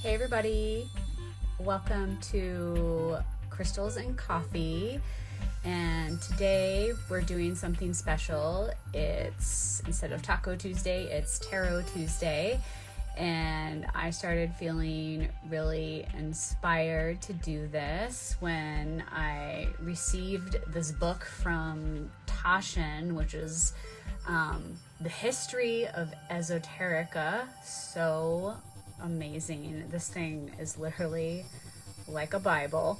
Hey everybody, welcome to Crystals and Coffee, and today we're doing something special. It's, instead of Taco Tuesday, it's Tarot Tuesday, and I started feeling really inspired to do this when I received this book from Tashin, which is the history of esoterica. So amazing. This thing is literally like a Bible,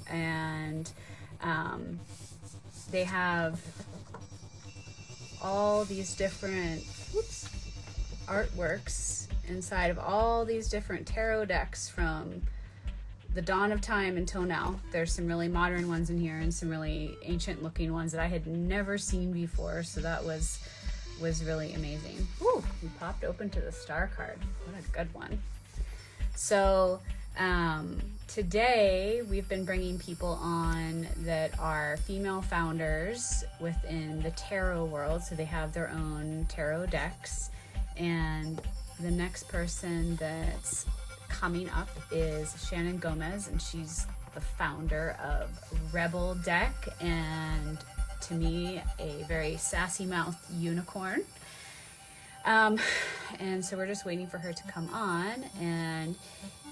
and they have all these different artworks inside of all these different tarot decks from the dawn of time until now. There's some really modern ones in here and some really ancient looking ones that I had never seen before, so that was really amazing. Ooh, we popped open to the star card. What a good one. So today we've been bringing people on that are female founders within the tarot world, so they have their own tarot decks. And the next person that's coming up is Shannon Gomez, and she's the founder of Rebel Deck, and to me, a very sassy mouthed unicorn. And so we're just waiting for her to come on. And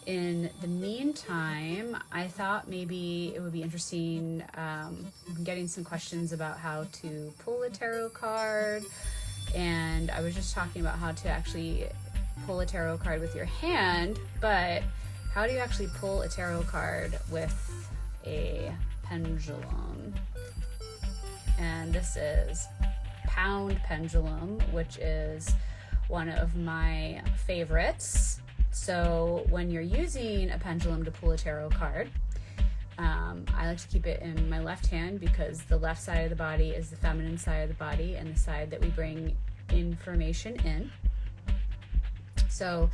in the meantime, I thought maybe it would be interesting getting some questions about how to pull a tarot card. And I was just talking about how to actually pull a tarot card with your hand, but how do you actually pull a tarot card with a pendulum? And this is pound pendulum, which is one of my favorites. So when you're using a pendulum to pull a tarot card, I like to keep it in my left hand because the left side of the body is the feminine side of the body and the side that we bring information in. So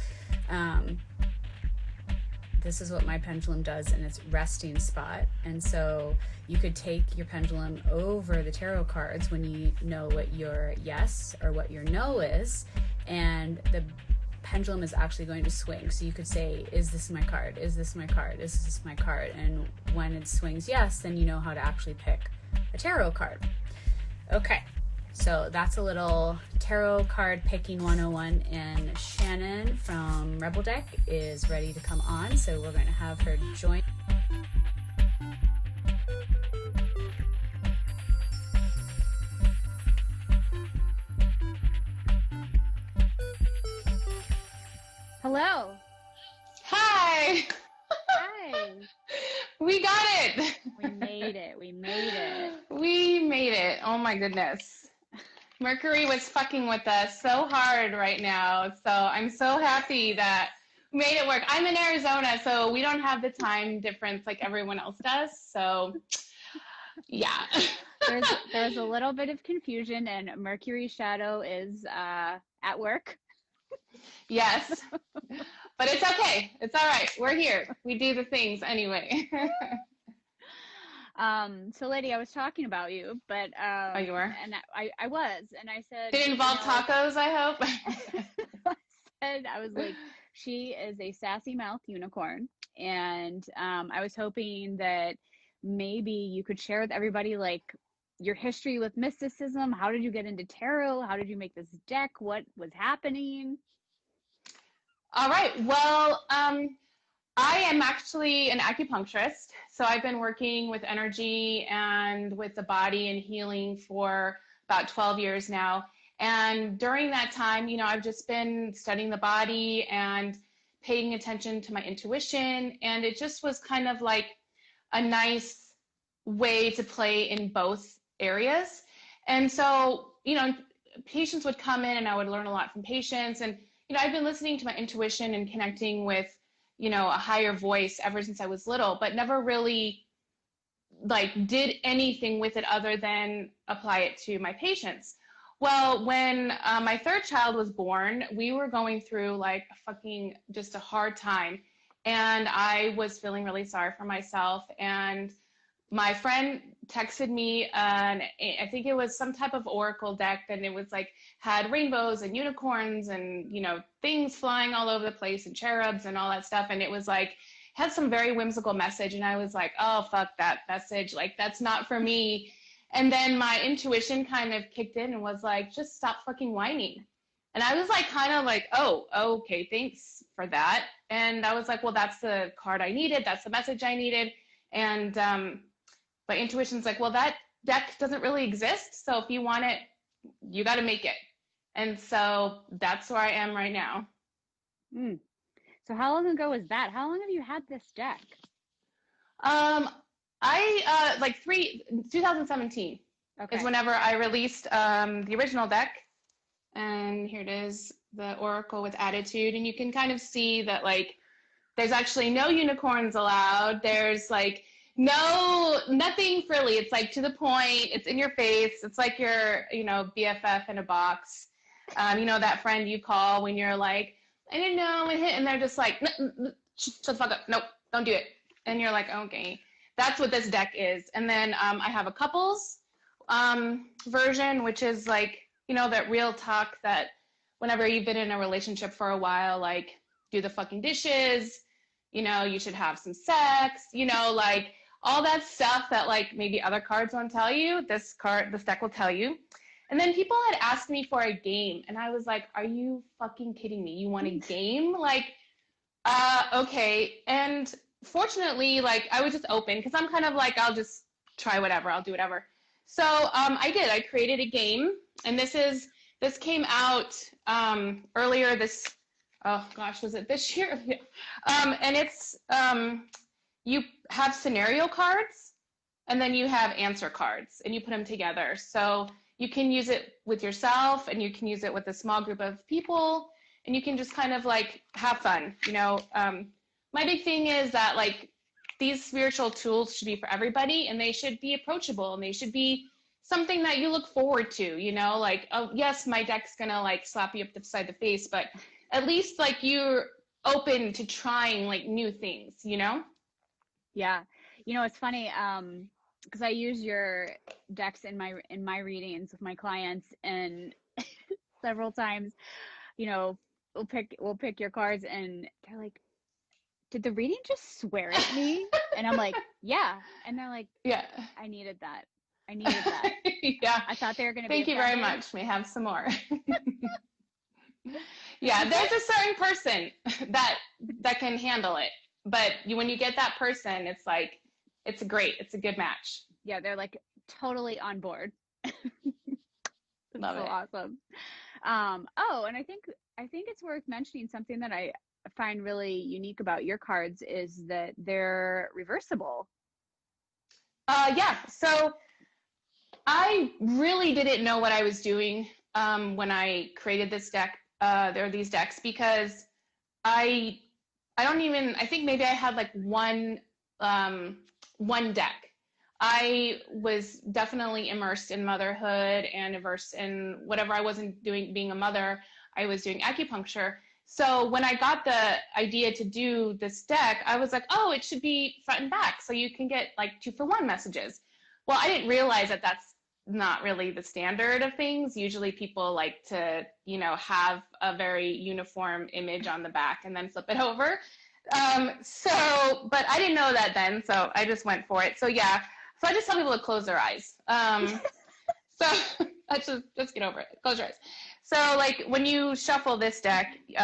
this is what my pendulum does in its resting spot. And so you could take your pendulum over the tarot cards when you know what your yes or what your no is, and the pendulum is actually going to swing. So you could say, is this my card? Is this my card? Is this my card? And when it swings yes, then you know how to actually pick a tarot card. Okay, so that's a little tarot card picking 101, and Shannon from Rebel Deck is ready to come on, so we're going to have her join. Hello. Hi. Hi. We got it. We made it. We made it. We made it. Oh my goodness. Mercury was fucking with us so hard right now. So I'm so happy that we made it work. I'm in Arizona, so we don't have the time difference like everyone else does. So yeah. There's a little bit of confusion, and Mercury's shadow is at work. Yes. But it's okay. It's all right. We're here. We do the things anyway. So lady, I was talking about you, but Oh, you were? and I was, and I said, Did it involve tacos, I hope? I was like, she is a sassy mouth unicorn, and I was hoping that maybe you could share with everybody like your history with mysticism. How did you get into tarot? How did you make this deck? What was happening? All right. Well, I am actually an acupuncturist. So I've been working with energy and with the body and healing for about 12 years now. And during that time, I've just been studying the body and paying attention to my intuition. And it just was kind of like a nice way to play in both areas. And so, patients would come in and I would learn a lot from patients. And I've been listening to my intuition and connecting with, a higher voice ever since I was little, but never really did anything with it other than apply it to my patients. Well, when my third child was born, we were going through just a hard time. And I was feeling really sorry for myself and my friend texted me, and I think it was some type of oracle deck, and it was like had rainbows and unicorns and things flying all over the place and cherubs and all that stuff, and it was like had some very whimsical message, and I was like, oh fuck that message, like that's not for me. And then my intuition kind of kicked in and was like, just stop fucking whining. And I was like, kind of like, oh, okay, thanks for that. And I was like, well, that's the card I needed. That's the message I needed. And my intuition's like, well, that deck doesn't really exist. So if you want it, you got to make it. And so that's where I am right now. Mm. So how long ago was that? How long have you had this deck? I like 2017 is whenever I released the original deck. And here it is, the Oracle with Attitude. And you can kind of see that like there's actually no unicorns allowed. There's like nothing frilly. It's like to the point. It's in your face. It's like your BFF in a box. That friend you call when you're like, I didn't know, and they're just like, shut the fuck up. Nope, don't do it. And you're like, okay. That's what this deck is. And then I have a couples version, which is like, that real talk that whenever you've been in a relationship for a while, like do the fucking dishes, you should have some sex, like all that stuff that like maybe other cards won't tell you. This deck will tell you. And then people had asked me for a game, and I was like, are you fucking kidding me? You want a game? Like, okay. And fortunately, like I was just open because I'm kind of like, I'll just try whatever. I'll do whatever. So I did. I created a game, and this came out earlier this. Oh gosh, was it this year? And it's you have scenario cards, and then you have answer cards, and you put them together. So you can use it with yourself, and you can use it with a small group of people, and you can just kind of like have fun. My big thing is that like these spiritual tools should be for everybody, and they should be approachable, and they should be something that you look forward to, like, oh yes, my deck's gonna like slap you up the side of the face, but at least like you're open to trying like new things, Yeah. It's funny, because I use your decks in my readings with my clients, and several times, we'll pick your cards, and they're like, did the reading just swear at me? And I'm like, yeah. And they're like, yeah, I needed that. Yeah, I thought they were going to be. Thank you very much. May have some more. Yeah, there's a certain person that can handle it, but when you get that person, it's like it's a good match. Yeah, they're like totally on board. Love so it. Awesome. And I think it's worth mentioning something that I find really unique about your cards is that they're reversible. Yeah. So I really didn't know what I was doing when I created this deck. There are these decks because I think maybe I had like one deck. I was definitely immersed in motherhood and immersed in whatever I wasn't doing being a mother. I was doing acupuncture. So when I got the idea to do this deck, I was like, oh, it should be front and back. So you can get like 2-for-1 messages. Well, I didn't realize that that's not really the standard of things. Usually people like to, have a very uniform image on the back and then flip it over. But I didn't know that then. So I just went for it. So yeah. So I just tell people to close their eyes. So let's just get over it. Close your eyes. So like when you shuffle this deck, you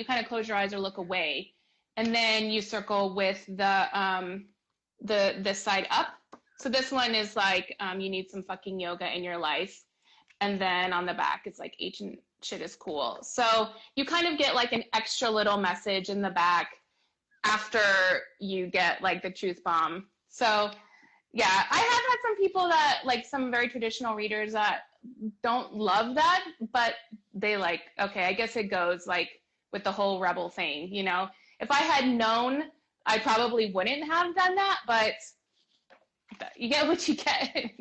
kind of close your eyes or look away, and then you circle with the side up. So this one is like you need some fucking yoga in your life, and then on the back it's like ancient shit is cool. So you kind of get like an extra little message in the back after you get like the truth bomb. So yeah, I have had some people that like some very traditional readers that don't love that, but they like, okay, I guess it goes like with the whole rebel thing, If I had known, I probably wouldn't have done that, but you get what you get.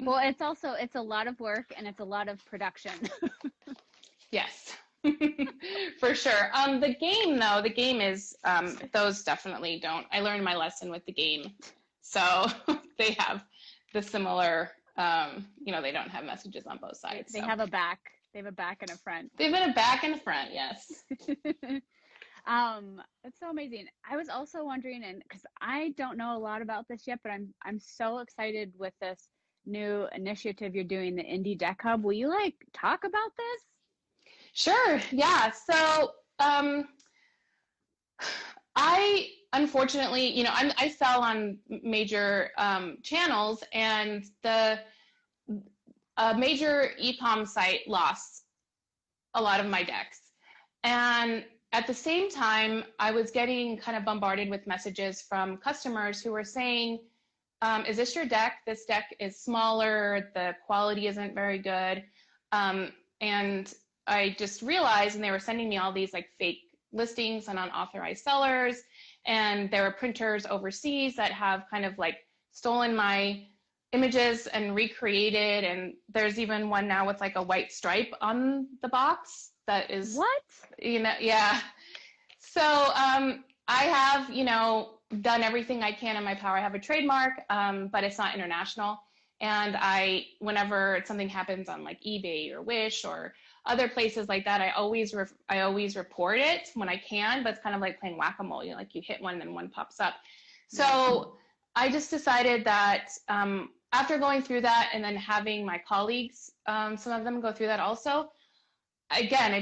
Well, it's a lot of work and it's a lot of production. Yes, for sure. The game is, those definitely don't. I learned my lesson with the game. So they have the similar, they don't have messages on both sides. They so. have a back. They have a back and a front. They've been a back and a front, yes. It's so amazing. I was also wondering, and because I don't know a lot about this yet, but I'm so excited with this new initiative you're doing, the Indie Deck Hub. Will you talk about this? Sure. Yeah. So I unfortunately, I sell on major channels, and the major e-com site lost a lot of my decks. And at the same time, I was getting kind of bombarded with messages from customers who were saying, is this your deck? This deck is smaller, the quality isn't very good. And I just realized, and they were sending me all these fake listings on unauthorized sellers, and there were printers overseas that have kind of stolen my images and recreated, and there's even one now with a white stripe on the box that is what? Yeah. So I have done everything I can in my power. I have a trademark, but it's not international, and whenever something happens on eBay or Wish or other places like that, I always report it when I can, but it's kind of like playing whack-a-mole. You hit one and one pops up. So I just decided that after going through that, and then having my colleagues, some of them go through that also, again,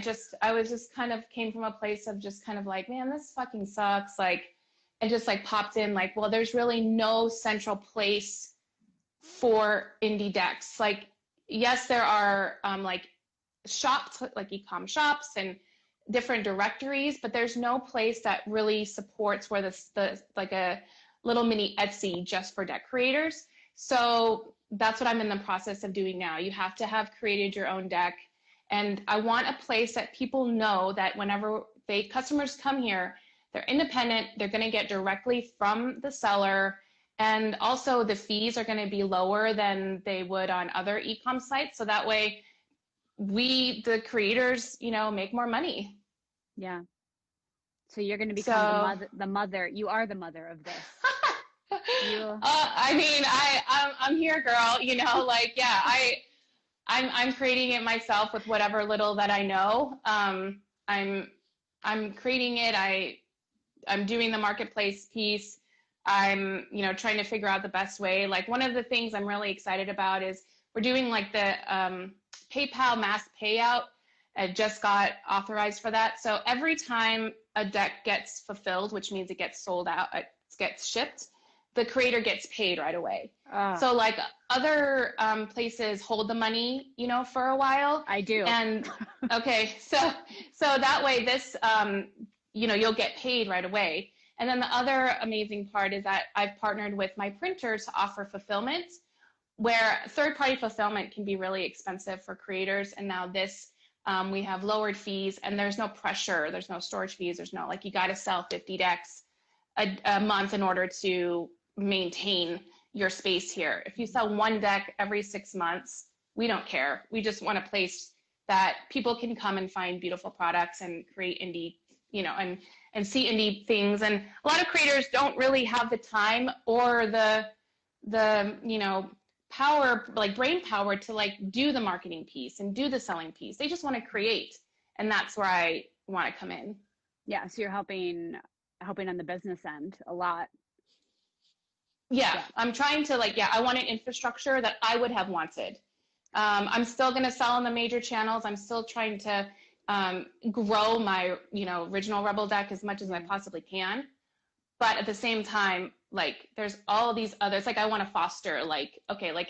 I was just kind of came from a place of just kind of man, this fucking sucks. And just popped in well, there's really no central place for indie decks. Yes, there are shops, e-com shops and different directories, but there's no place that really supports where the a little mini Etsy just for deck creators. So that's what I'm in the process of doing now. You have to have created your own deck. And I want a place that people know that whenever customers come here, they're independent, they're going to get directly from the seller. And also the fees are going to be lower than they would on other e-com sites. So that way we, the creators, make more money. Yeah. So you're going to become the mother. You are the mother of this. I'm here, girl. I'm creating it myself with whatever little that I know. I'm creating it. I'm doing the marketplace piece. I'm, trying to figure out the best way. One of the things I'm really excited about is we're doing the PayPal mass payout. I just got authorized for that. So every time a deck gets fulfilled, which means it gets sold out, it gets shipped, the creator gets paid right away. So other places hold the money, for a while. I do. And okay, so that way this, you'll get paid right away. And then the other amazing part is that I've partnered with my printers to offer fulfillment, where third-party fulfillment can be really expensive for creators. And now this, we have lowered fees, and there's no pressure. There's no storage fees. There's no, you got to sell 50 decks a month in order to maintain your space here. If you sell one deck every 6 months, we don't care. We just want a place that people can come and find beautiful products and create indie, and see indie things. And a lot of creators don't really have the time or the power, brain power to do the marketing piece and do the selling piece. They just want to create. And that's where I want to come in. Yeah. So you're helping on the business end a lot. Yeah. I'm trying to I want an infrastructure that I would have wanted. I'm still going to sell on the major channels. I'm still trying to grow my, original Rebel deck as much as I possibly can. But at the same time, there's all these others, I want to foster,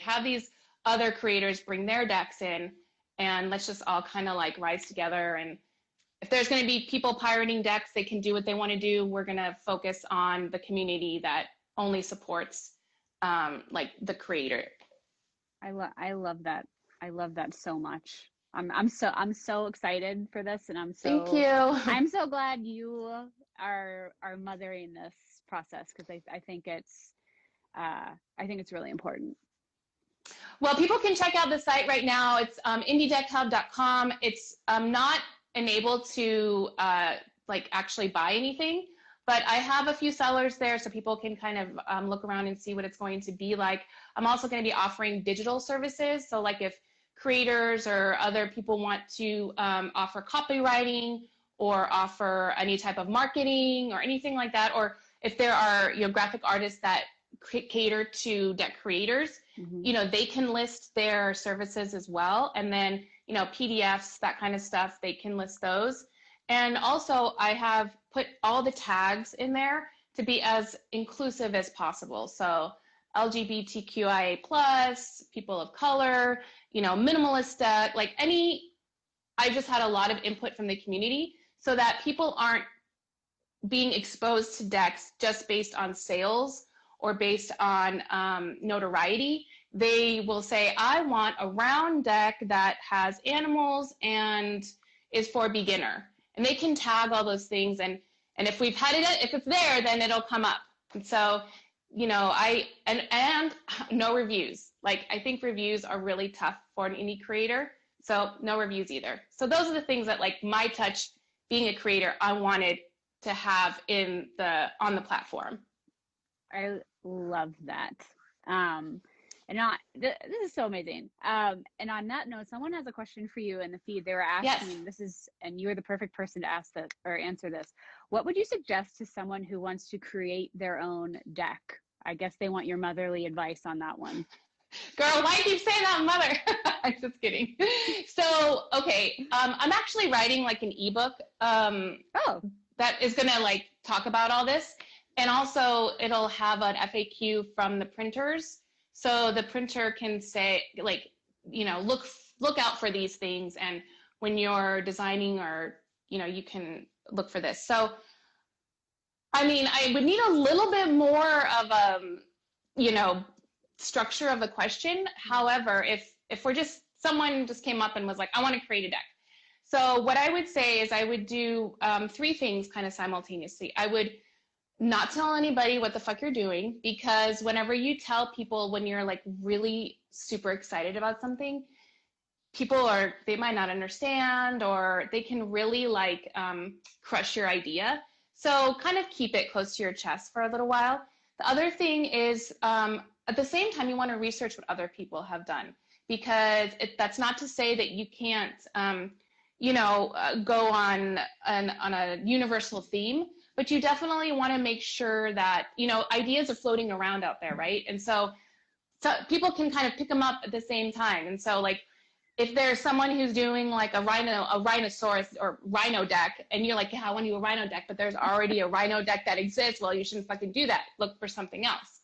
have these other creators bring their decks in, and let's just all kind of rise together. And if there's going to be people pirating decks, they can do what they want to do. We're going to focus on the community that only supports, the creator. I love that. I love that so much. I'm so excited for this, and thank you. I'm so glad you are mothering this process, because I think it's really important. Well, people can check out the site right now. It's indiedeckhub.com. It's not enabled to actually buy anything, but I have a few sellers there so people can kind of look around and see what it's going to be like. I'm also going to be offering digital services. So like if creators or other people want to offer copywriting or offer any type of marketing or anything like that, or if there are, you know, graphic artists that cater to deck creators, you know, they can list their services as well. And then, you know, PDFs, that kind of stuff, they can list those. And also I have put all the tags in there to be as inclusive as possible. So LGBTQIA+, people of color, you know, minimalist deck, like I just had a lot of input from the community so that people aren't being exposed to decks just based on sales or based on notoriety. They will say, I want a round deck that has animals and is for beginner. And they can tag all those things. And if we've had it, if it's there, then it'll come up. And so, you know, and no reviews. Like, I think reviews are really tough for an indie creator. So no reviews either. So those are the things that, like, my touch, being a creator, I wanted to have on the platform. I love that. This is so amazing. And on that note, someone has a question for you in the feed. They were asking, Yes. and you're the perfect person to ask that or answer this. What would you suggest to someone who wants to create their own deck? I guess they want your motherly advice on that one. Girl, why do you say that, mother? I'm just kidding. So, okay, I'm actually writing like an ebook that is gonna like talk about all this. And also it'll have an FAQ from the printers. So the printer can say, like, you know, look out for these things. And when you're designing, or, you know, you can look for this. So, I mean, I would need a little bit more of you know, structure of the question. However, if we're just, someone just came up and was like, I want to create a deck. So what I would say is I would do 3 things kind of simultaneously. I would not tell anybody what the fuck you're doing, because whenever you tell people when you're like really super excited about something, they might not understand, or they can really like crush your idea. So kind of keep it close to your chest for a little while. The other thing is at the same time, you want to research what other people have done, because that's not to say that you can't you know, go on a universal theme, but you definitely want to make sure that, you know, ideas are floating around out there, right? And so people can kind of pick them up at the same time. And so, like, if there's someone who's doing like a rhinoceros or rhino deck, and you're like, yeah, I want to do a rhino deck, but there's already a rhino deck that exists, well, you shouldn't fucking do that. Look for something else.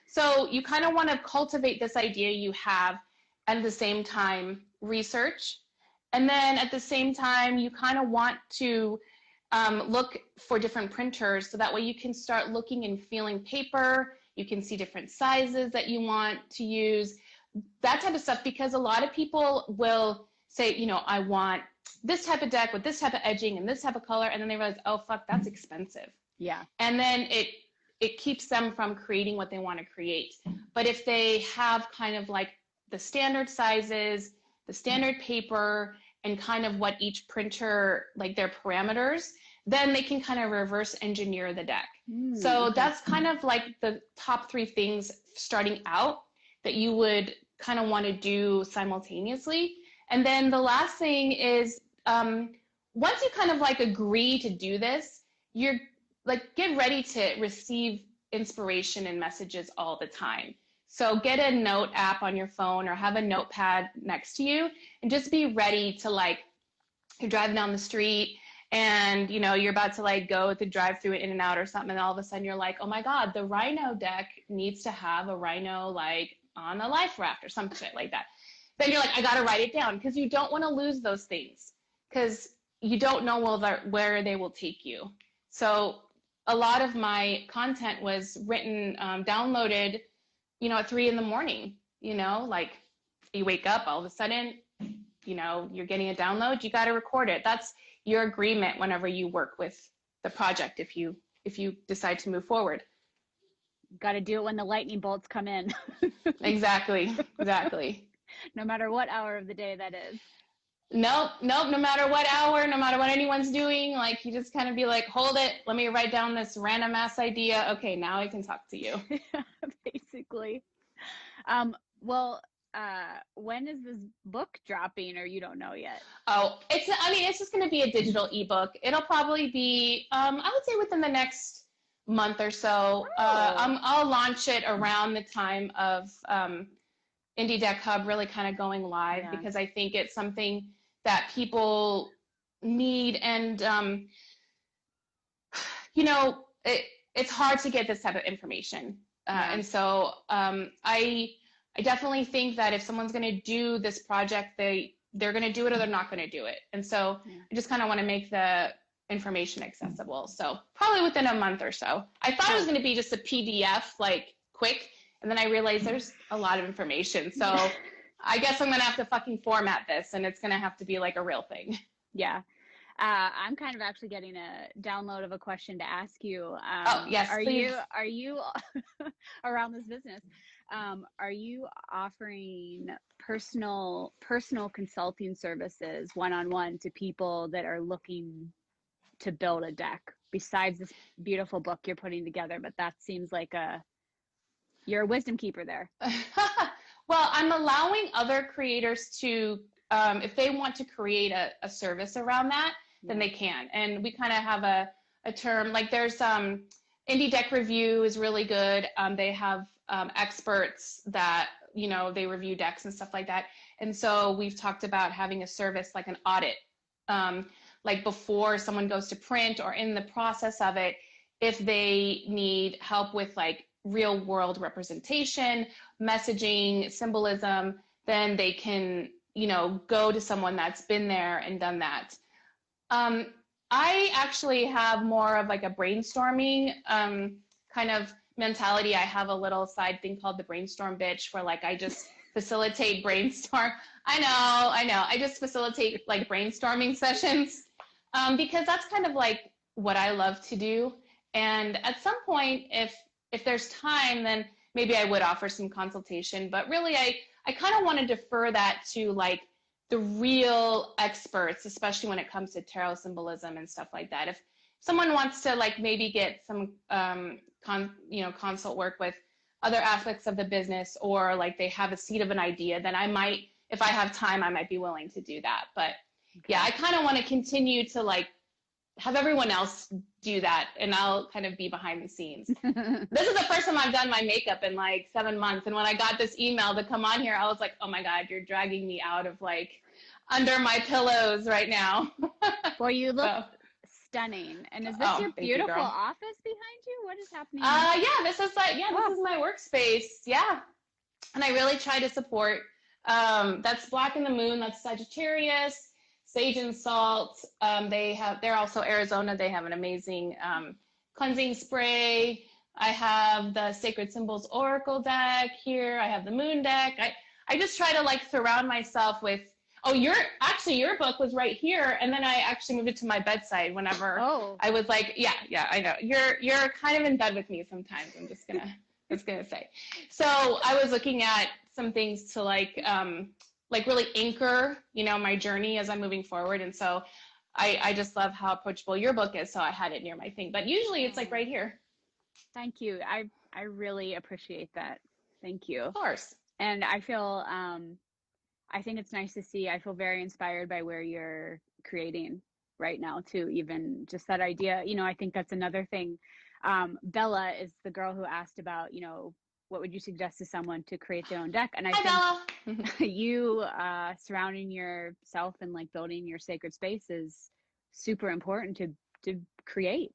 So you kind of want to cultivate this idea you have, and at the same time research. And then at the same time, you kind of want to look for different printers, so that way you can start looking and feeling paper. You can see different sizes that you want to use, that type of stuff, because a lot of people will say, you know, I want this type of deck with this type of edging and this type of color, and then they realize, oh fuck, that's expensive. Yeah. And then it keeps them from creating what they want to create. But if they have kind of like the standard sizes, the standard paper, and kind of what each printer, like their parameters, then they can kind of reverse engineer the deck. So that's kind of like the top 3 things starting out that you would kind of want to do simultaneously. And then the last thing is, once you kind of like agree to do this, you're like, get ready to receive inspiration and messages all the time. So get a note app on your phone, or have a notepad next to you, and just be ready to, like, you're driving down the street and, you know, you're about to like go to drive through In and Out or something, and all of a sudden you're like, oh my God, the rhino deck needs to have a rhino like on a life raft or some shit like that. Then you're like, I gotta write it down, because you don't want to lose those things, because you don't know where they will take you. So a lot of my content was written, downloaded, you know, at 3 a.m, you know, like you wake up, all of a sudden, you know, you're getting a download, you got to record it. That's your agreement whenever you work with the project, if you decide to move forward. Got to do it when the lightning bolts come in. Exactly. No matter what hour of the day that is. Nope, nope, no matter what hour, no matter what anyone's doing, like you just kind of be like, hold it, let me write down this random ass idea. Okay, now I can talk to you. Basically. Well, when is this book dropping, or you don't know yet? Oh, it's just going to be a digital ebook. It'll probably be, I would say within the next month or so. Oh. I'll launch it around the time of Indie Deck Hub really kind of going live, Yeah. because I think it's something that people need. And, it's hard to get this type of information. Yeah. And so I definitely think that if someone's going to do this project, they're going to do it or they're not going to do it. And so I just kind of want to make the information accessible. So probably within a month or so. I thought it was going to be just a PDF, like quick. And then I realized there's a lot of information. So I guess I'm going to have to fucking format this, and it's going to have to be like a real thing. Yeah. I'm kind of actually getting a download of a question to ask you. Oh, yes, please. Are you around this business? Are you offering personal consulting services one-on-one to people that are looking to build a deck, besides this beautiful book you're putting together? But that seems like you're a wisdom keeper there. Well, I'm allowing other creators to, if they want to create a service around that, then they can. And we kind of have a term, like there's Indie Deck Review is really good. They have experts that, they review decks and stuff like that. And so we've talked about having a service like an audit, like before someone goes to print or in the process of it, if they need help with like real world representation, messaging, symbolism, then they can, go to someone that's been there and done that. I actually have more of like a brainstorming kind of mentality. I have a little side thing called the Brainstorm Bitch, where like I just facilitate brainstorm. I know. I just facilitate like brainstorming sessions because that's kind of like what I love to do. And at some point, if there's time, then maybe I would offer some consultation. But really, I kind of want to defer that to like the real experts, especially when it comes to tarot symbolism and stuff like that. If someone wants to like maybe get some consult work with other aspects of the business, or like they have a seed of an idea, then I might, if I have time, I might be willing to do that. But yeah, I kind of want to continue to like have everyone else do that, and I'll kind of be behind the scenes. This is the first time I've done my makeup in like 7 months. And when I got this email to come on here, I was like, oh my God, you're dragging me out of like under my pillows right now. Well, you look stunning. And is this your beautiful office behind you? What is happening? Yeah, this is my workspace. Yeah. And I really try to support, that's Black in the Moon, that's Sagittarius. Sage and Salt, they're also Arizona. They have an amazing cleansing spray. I have the Sacred Symbols Oracle deck here. I have the Moon deck. I just try to like surround myself with, your book was right here. And then I actually moved it to my bedside whenever I was like, yeah, I know. You're kind of in bed with me sometimes. I'm just gonna say. So I was looking at some things to like really anchor, my journey as I'm moving forward. And so I just love how approachable your book is. So I had it near my thing, but usually it's like right here. Thank you. I really appreciate that. Thank you. Of course. And I feel, I think it's nice to see, I feel very inspired by where you're creating right now too, even just that idea. I think that's another thing. Bella is the girl who asked about, what would you suggest to someone to create their own deck? And I think you surrounding yourself and like building your sacred space is super important to create.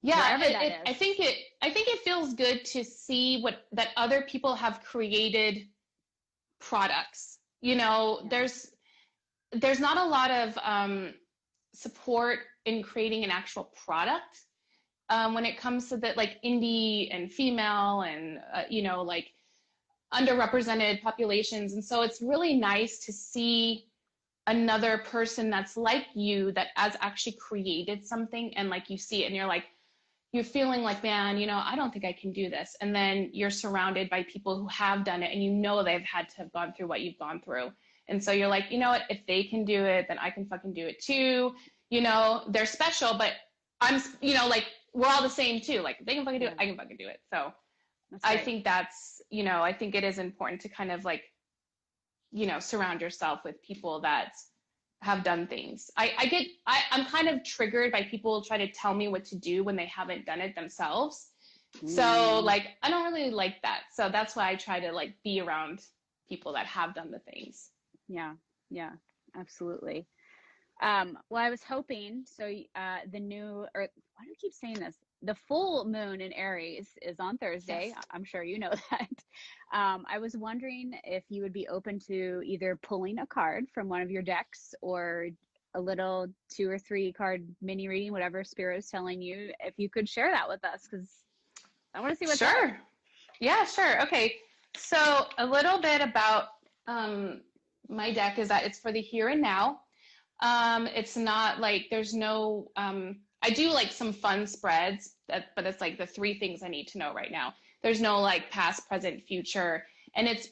Yeah, I think it feels good to see that other people have created products. There's not a lot of support in creating an actual product. When it comes to the like indie and female and like underrepresented populations. And so it's really nice to see another person that's like you that has actually created something, and like you see it and you're feeling like, man, I don't think I can do this. And then you're surrounded by people who have done it, and they've had to have gone through what you've gone through. And so you're like, you know what, if they can do it, then I can fucking do it too. You know, they're special, but I'm, you know, like we're all the same too. Like if they can fucking do it, I can fucking do it. So I think that's, you know, I think it is important to kind of like, you know, surround yourself with people that have done things. I'm kind of triggered by people try to tell me what to do when they haven't done it themselves. So like, I don't really like that. So that's why I try to like be around people that have done the things. Yeah, absolutely. Well, I was hoping, so the new, or why do I keep saying this? The full moon in Aries is on Thursday. Yes. I'm sure you know that. I was wondering if you would be open to either pulling a card from one of your decks or a little 2 or 3 card mini reading, whatever Spirit is telling you, if you could share that with us, because I want to see what's Sure. up. Yeah, sure. Okay. So a little bit about my deck is that it's for the here and now. It's not like there's no, I do like some fun spreads, but it's like the 3 things I need to know right now. There's no like past, present, future. And it's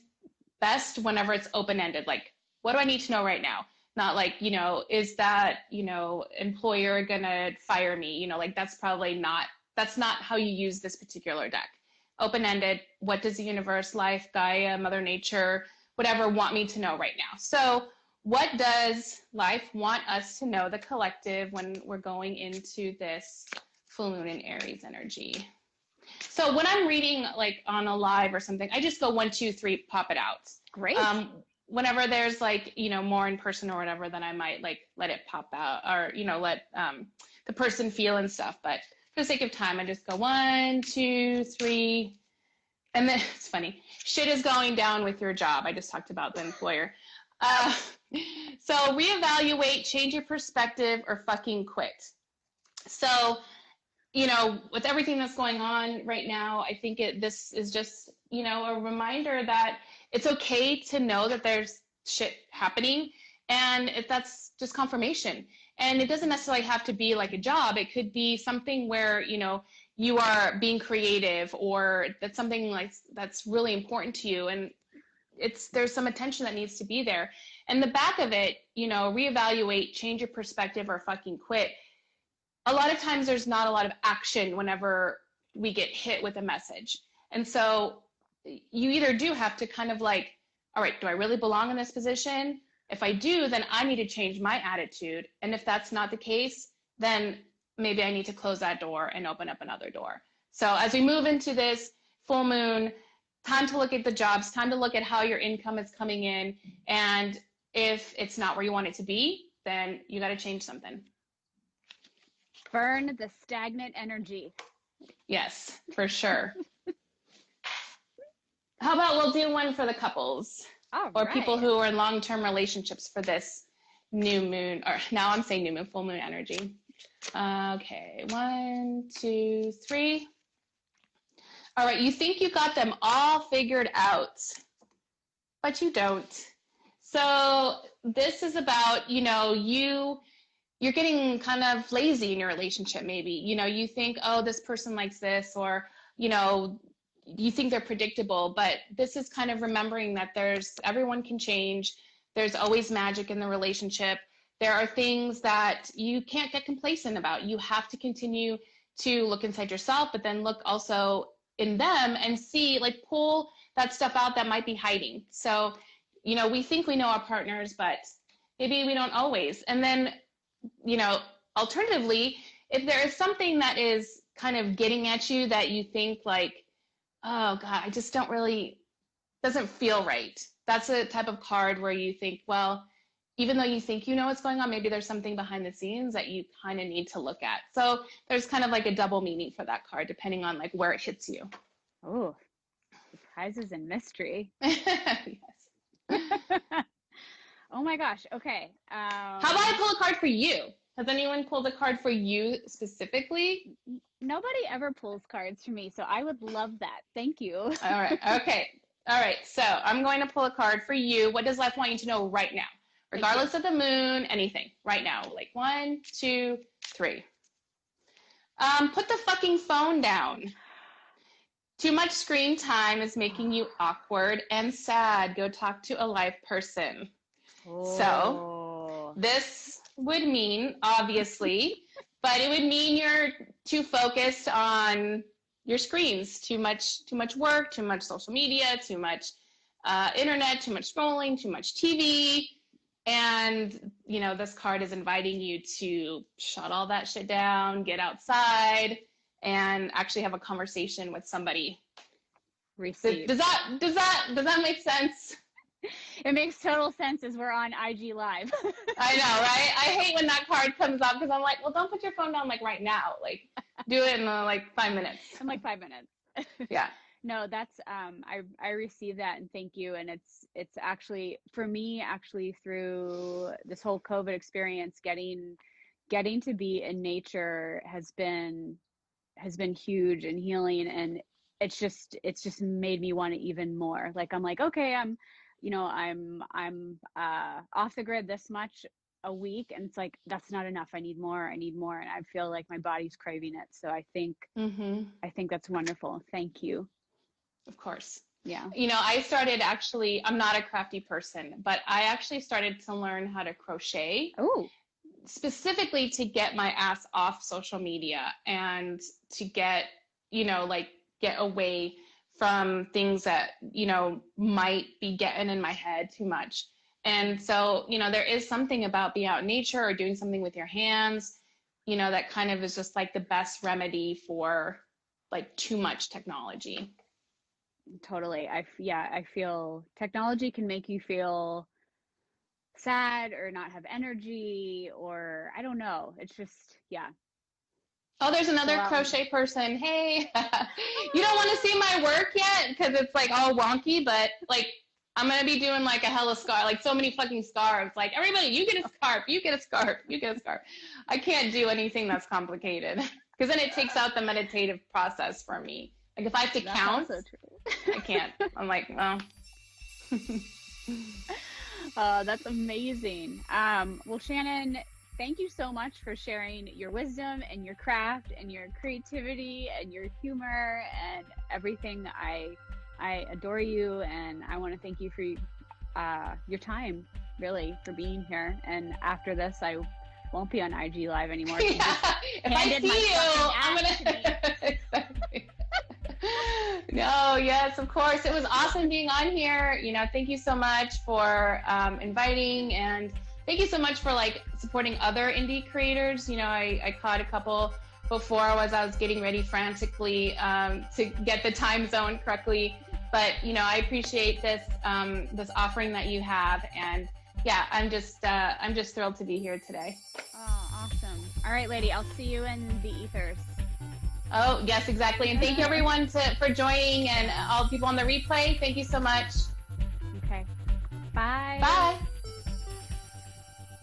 best whenever it's open-ended. Like, what do I need to know right now? Not like, you know, is that, you know, employer gonna fire me? You know, like that's not how you use this particular deck. Open-ended, what does the universe, life, Gaia, Mother Nature, whatever want me to know right now? So what does life want us to know, the collective, when we're going into this full moon in Aries energy? So when I'm reading like on a live or something, I just go 1, 2, 3, pop it out. Great. Whenever there's like, you know, more in person or whatever, then I might like let it pop out or, you know, let the person feel and stuff. But for the sake of time, I just go 1, 2, 3. And then it's funny. Shit is going down with your job. I just talked about the employer. So reevaluate, change your perspective, or fucking quit. So, you know, with everything that's going on right now, I think this is just, you know, a reminder that it's okay to know that there's shit happening, and if that's just confirmation. And it doesn't necessarily have to be like a job. It could be something where, you know, you are being creative, or that's something like that's really important to you, and there's some attention that needs to be there. And the back of it, you know, reevaluate, change your perspective, or fucking quit. A lot of times there's not a lot of action whenever we get hit with a message. And so you either do have to kind of like, all right, do I really belong in this position? If I do, then I need to change my attitude. And if that's not the case, then maybe I need to close that door and open up another door. So as we move into this full moon, time to look at the jobs, time to look at how your income is coming in. And if it's not where you want it to be, then you got to change something. Burn the stagnant energy. Yes, for sure. How about we'll do one for the couples or people who are in long-term relationships for this new moon, or now I'm saying new moon, full moon energy. Okay, 1, 2, 3. All right, you think you got them all figured out, but you don't. So this is about, you know, you're getting kind of lazy in your relationship maybe. You know, you think, oh, this person likes this, or, you know, you think they're predictable, but this is kind of remembering that everyone can change. There's always magic in the relationship. There are things that you can't get complacent about. You have to continue to look inside yourself, but then look also in them and see, like, pull that stuff out that might be hiding. So, you know, we think we know our partners, but maybe we don't always. And then, you know, alternatively, if there is something that is kind of getting at you that you think like, oh God, I just doesn't feel right. That's a type of card where you think, well, even though you think you know what's going on, maybe there's something behind the scenes that you kind of need to look at. So there's kind of like a double meaning for that card, depending on like where it hits you. Oh, surprises and mystery. Yes. Oh my gosh. Okay. How about I pull a card for you? Has anyone pulled a card for you specifically? Nobody ever pulls cards for me, so I would love that. Thank you. All right. Okay. All right. So I'm going to pull a card for you. What does life want you to know right now? Regardless of the moon, anything right now. Like 1, 2, 3. Put the fucking phone down. Too much screen time is making you awkward and sad. Go talk to a live person. So this would mean, obviously, but it would mean you're too focused on your screens, too much work, too much social media, too much internet, too much scrolling, too much TV. And, you know, this card is inviting you to shut all that shit down, get outside, and actually have a conversation with somebody. Receive. Does that make sense? It makes total sense as we're on IG Live. I know, right? I hate when that card comes up because I'm like, well, don't put your phone down like right now. Like, do it in like 5 minutes. In like 5 minutes. Yeah. No, that's I received that, and thank you. And it's actually, for me, actually through this whole COVID experience, getting to be in nature has been huge and healing, and it's just made me want it even more. Like, I'm like, okay, I'm off the grid this much a week, and it's like, that's not enough. I need more, and I feel like my body's craving it. So I think that's wonderful. Thank you. Of course. Yeah. You know, I started actually, I'm not a crafty person, but I actually started to learn how to crochet. Oh. Specifically to get my ass off social media and to get, you know, like get away from things that, you know, might be getting in my head too much. And so, you know, there is something about being out in nature or doing something with your hands, you know, that kind of is just like the best remedy for like too much technology. Totally. I feel technology can make you feel sad or not have energy, or I don't know. It's just, yeah. Oh, there's another crochet person. Hey, you don't want to see my work yet because it's like all wonky, but like I'm going to be doing like a hella scarf, like so many fucking scarves. Like, everybody, you get a scarf, you get a scarf, you get a scarf. I can't do anything that's complicated because then it takes out the meditative process for me. Like, if I have to count, I can't. I'm like, oh. That's amazing. Well, Shannon, thank you so much for sharing your wisdom and your craft and your creativity and your humor and everything. I adore you, and I want to thank you for your time, really, for being here. And after this, I won't be on IG Live anymore. Yeah. If I see you, I'm gonna. Exactly. No, yes, of course. It was awesome being on here. You know, thank you so much for inviting, and thank you so much for like supporting other indie creators. You know, I caught a couple before as I was getting ready frantically to get the time zone correctly. But you know, I appreciate this this offering that you have, and yeah, I'm just thrilled to be here today. Oh, awesome! All right, lady, I'll see you in the ethers. Oh, yes, exactly. And thank you everyone for joining, and all the people on the replay. Thank you so much. Okay. Bye. Bye.